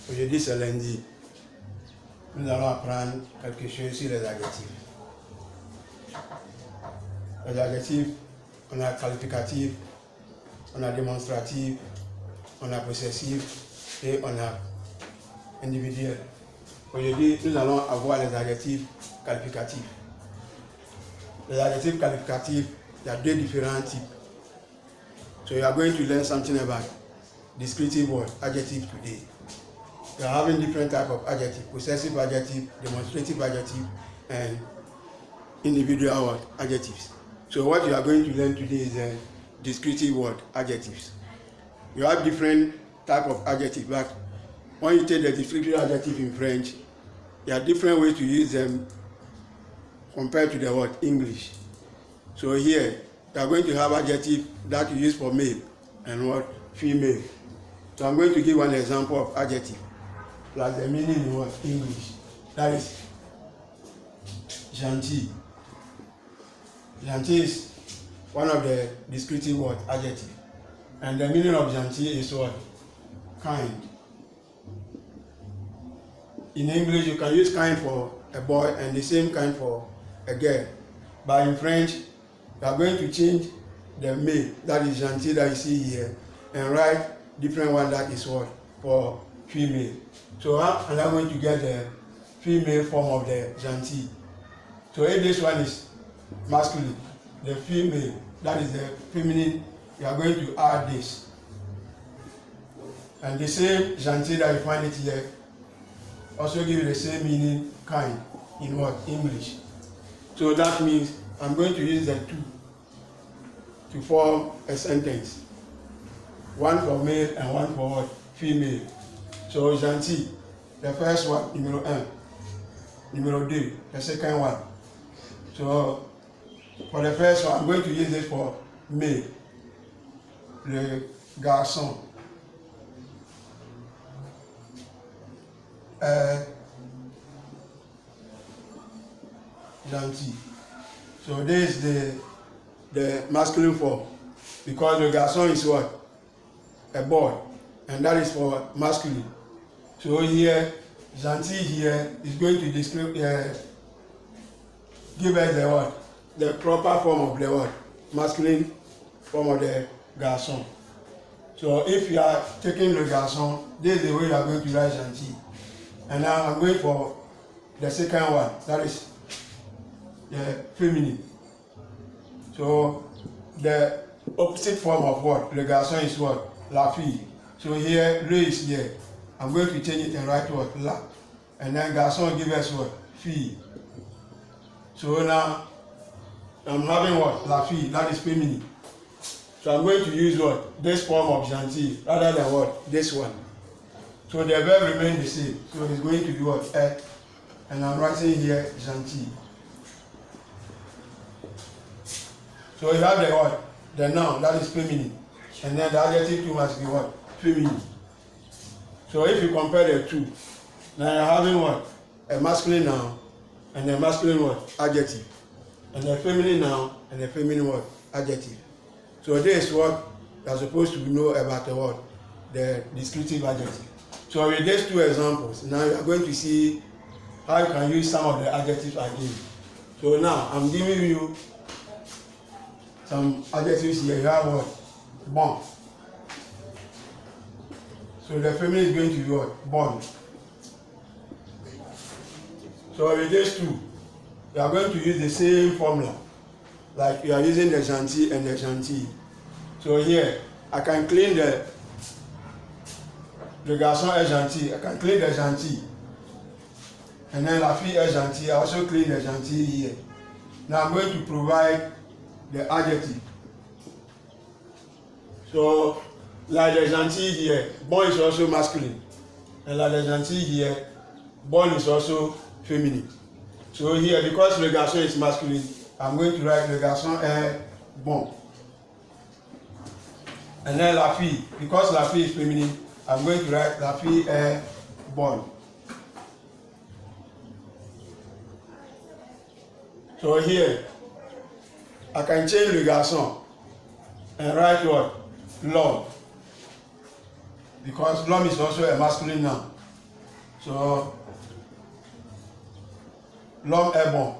Aujourd'hui c'est lundi. Nous allons apprendre quelque chose sur les adjectifs. Les adjectifs, on a qualificatif, on a démonstratif, on a possessif et on a individuel. Aujourd'hui, nous allons avoir les adjectifs qualificatifs. Les adjectifs qualificatifs, il y a deux différents types. So you are going to learn something about descriptive word, adjective today. You are having different types of adjective, possessive adjective, demonstrative adjective, and individual word, adjectives. So what you are going to learn today is a descriptive word, adjectives. You have different types of adjectives, but when you take the descriptive adjective in French, there are different ways to use them compared to the word English. So here, you are going to have adjective that you use for male and what female. So I'm going to give one example of adjective, plus the meaning in what English. That is gentil. Gentil is one of the descriptive word adjective, and the meaning of gentil is what? Kind. In English, you can use kind for a boy and the same kind for a girl, but in French, you are going to change the male, that is gentil that you see here, and write different one that is what? For female. So I'm now going to get the female form of the gentil. So if this one is masculine, the female, that is the feminine, you are going to add this. And the same gentil that you find it here also give you the same meaning, kind, in what? English. So that means I'm going to use the two to form a sentence. One for male and one for what? Female. So gentil, the first one, numéro 1. Numéro 2, the second one. So for the first one, I'm going to use this for male. Le garçon. Gentil. So this is the masculine form, because le garçon is what? A boy, and that is for masculine. So here, gentil here is going to describe, give us the word, the proper form of the word, masculine form of the garçon. So if you are taking le garçon, this is the way you are going to write gentil. And now I'm going for the second one, that is the feminine. So the opposite form of what? Le garçon is what? La fille. So here, le is here. I'm going to change it and write what? La. And then garçon give us what? Fille. So now, I'm having what? La fille, that is feminine. So I'm going to use what? This form of gentil, rather than what? This one. So the verb remains the same. So it's going to be what? And I'm writing here gentil. So you have the what? The noun, that is feminine. And then the adjective too must be what? Feminine. So if you compare the two, now you're having what? A masculine noun and a masculine what? Adjective. And a feminine noun and a feminine what? Adjective. So this is what you're supposed to know about the word, the descriptive adjective. So with these two examples, now you are going to see how you can use some of the adjectives I gave. So now I'm giving you some adjectives here. You have what? Bon. So the feminine is going to be what? Bon. So with these two, you are going to use the same formula, like you are using the gentil and the gentil. So here, I can clean le garçon est gentil. I can clean the gentil. And then la fille est gentille. I also clean the gentil here. Now I'm going to provide the adjective. So, like the gentil here, bon is also masculine. And like the gentil here, bon is also feminine. So here, because le garçon is masculine, I'm going to write le garçon est bon. And then la fille, because la fille is feminine, I'm going to write la fille est bonne. So here, I can change le garçon and write what? L'homme. Because l'homme is also a masculine noun. So l'homme est bon.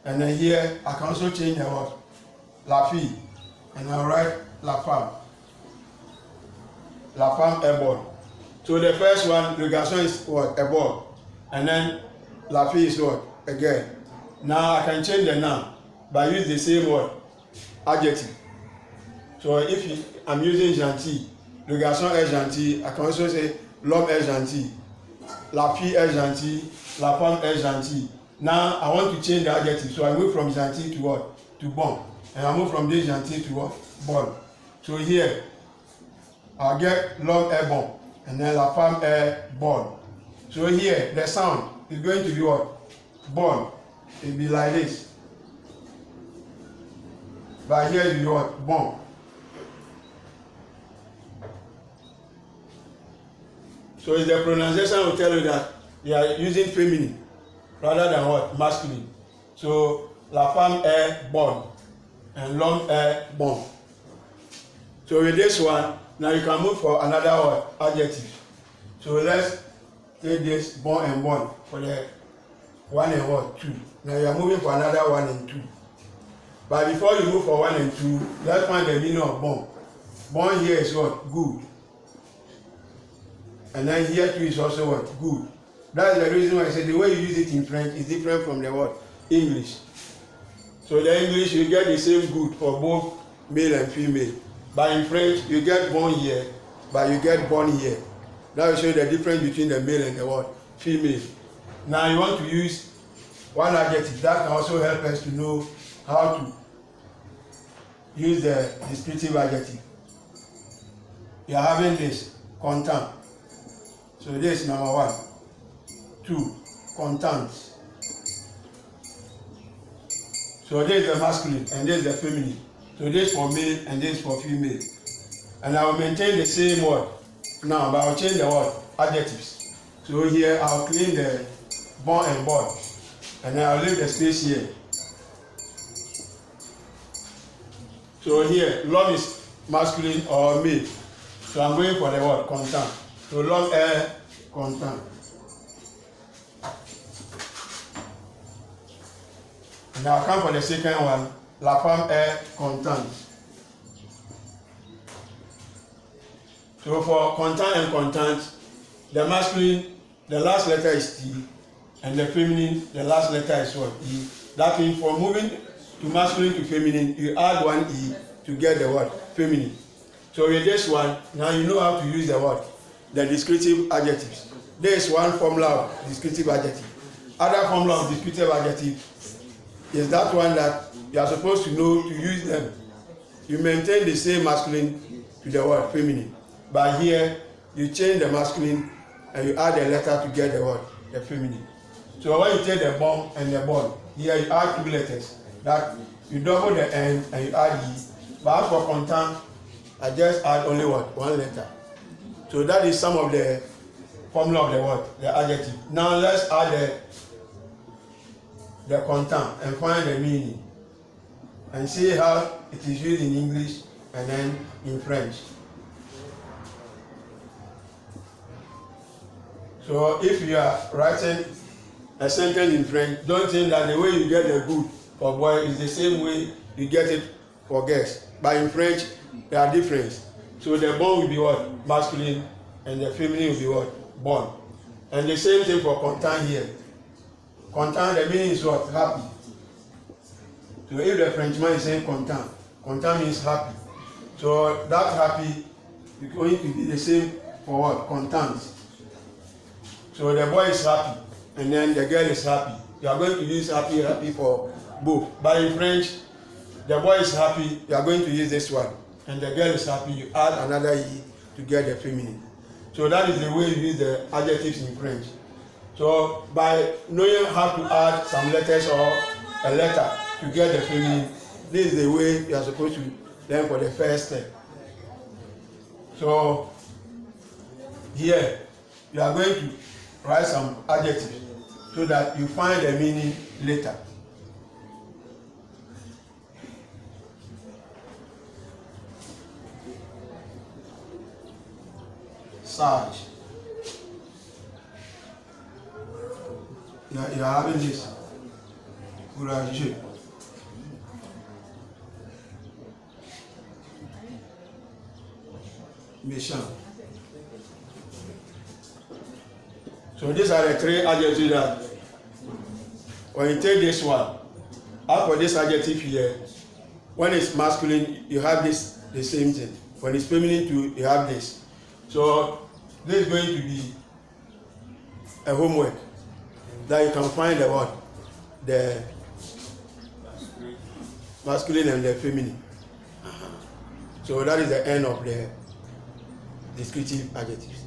And then here I can also change the word la fille, and I write la femme. La femme est bonne. So the first one, le garçon is what? A boy. And then la fille is what? A girl. Now I can change the noun by use the same word, adjective. So if I'm using gentil, le garçon est gentil, I can also say l'homme est gentil, la fille est gentille, la femme est gentille. Now I want to change the adjective, so I move from gentil to what? To bon. And I move from this gentil to what? Bon. So here I get l'homme est bon, and then la femme est bonne. So here the sound is going to be what? Bon. It will be like this. But here it will be what? Bon. So it's the pronunciation will tell you that you are using feminine rather than what? Masculine. So la femme est bonne and l'homme est bon. So with this one, now you can move for another word, adjective. So let's take this bon and bonne for the one and what? Two. Now you are moving for another one and two. But before you move for one and two, let's find the meaning of bon. Bon here is what? Good. And then here too is also what? Good. That's the reason why I said the way you use it in French is different from the word English. So the English you get the same good for both male and female. But in French you get bon here, but you get born here. That will show you the difference between the male and the word female. Now you want to use one adjective that can also help us to know how to use the descriptive adjective. You are having this content. So this is number one. Two, content. So this is the masculine and this is the feminine. So this is for male and this is for female. And I will maintain the same word now, but I will change the word adjectives. So here I will clean the bon and bonne, and then I will leave the space here. So here, l'homme is masculine or male. So I'm going for the word content. So l'homme est content. And I'll come for the second one. La femme est contente. So for content and content, the masculine, the last letter is T, and the feminine, the last letter is what? E. That means for moving to masculine to feminine, you add one E to get the word feminine. So with this one, now you know how to use the word, the descriptive adjectives. There is one formula of descriptive adjective. Other formula of descriptive adjective is that one that you are supposed to know to use them. You maintain the same masculine to the word feminine. But here, you change the masculine and you add a letter to get the word, the feminine. So when you take the bon and the bon, here you add two letters. That you double the N and you add E. But as for content, I just add only what? One letter. So that is some of the formula of the word, the adjective. Now let's add the content and find the meaning. And see how it is used in English and then in French. So if you are writing a sentence in French, don't think that the way you get the good for boy is the same way you get it for girls. But in French, there are differences. So the bon will be what? Masculine, and the feminine will be what? Bon. And the same thing for content here. Content, the meaning is what? Happy. So if the Frenchman is saying content, content means happy. So that happy is going to be the same for what? Content. So the boy is happy, and then the girl is happy. You are going to use happy for both. But in French, the boy is happy, you are going to use this one. And the girl is happy, you add another E to get the feminine. So that is the way you use the adjectives in French. So by knowing how to add some letters or a letter to get the feminine, this is the way you are supposed to learn for the first step. So here, you are going to write some adjectives so that you find the meaning later. Sage. You are having this. Courageux. Méchant. So these are the three adjectives that when you take this one, after this adjective here, when it's masculine, you have this the same thing. When it's feminine too, you have this. So this is going to be a homework that you can find the what? The masculine and the feminine. So that is the end of the descriptive adjectives.